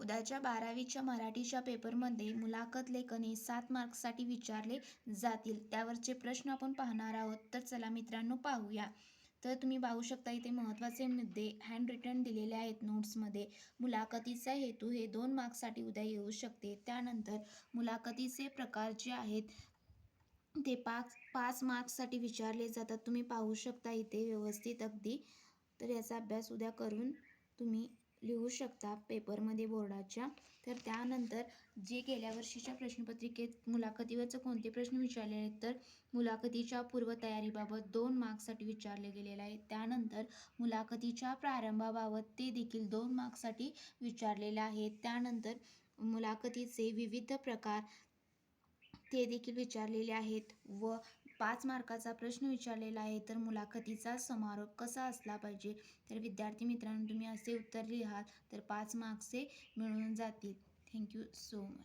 उद्याच्या 12वीच्या मराठीच्या पेपरमध्ये मुलाखत लेखन हे 7 मार्क्ससाठी विचारले जातील. त्यावरचे प्रश्न आपण पाहणार आहोत. तर चला मित्रांनो पाहूया. तर तुम्ही पाहू शकता इथे महत्त्वाचे मुद्दे हँड रिटन दिलेले आहेत नोट्समध्ये. मुलाखतीचा हेतू हे 2 मार्क्ससाठी उद्या येऊ शकते. त्यानंतर मुलाखतीचे प्रकार जे आहेत ते 5 मार्क्ससाठी विचारले जातात. तुम्ही पाहू शकता इथे व्यवस्थित अगदी. तर याचा अभ्यास उद्या करून तुम्ही लिहू शकता पेपरमध्ये बोर्डाच्या. तर त्यानंतर जे गेल्या वर्षीच्या प्रश्नपत्रिकेत मुलाखतीवरचं कोणते प्रश्न विचारले आहेत, तर मुलाखतीच्या पूर्वतयारीबाबत 2 मार्क्ससाठी विचारले गेलेले आहे. त्यानंतर मुलाखतीच्या प्रारंभाबाबत ते देखील 2 मार्क्ससाठी विचारलेले आहे. त्यानंतर मुलाखतीचे विविध प्रकार ते देखील विचारलेले आहेत व 5 मार्काचा प्रश्न विचारलेला आहे. तर मुलाखतीचा समारोप कसा असला पाहिजे. तर विद्यार्थी मित्रांनो, तुम्ही असे उत्तर लिहाल तर 5 मार्क्सचे मिळून जातील. Thank you so much.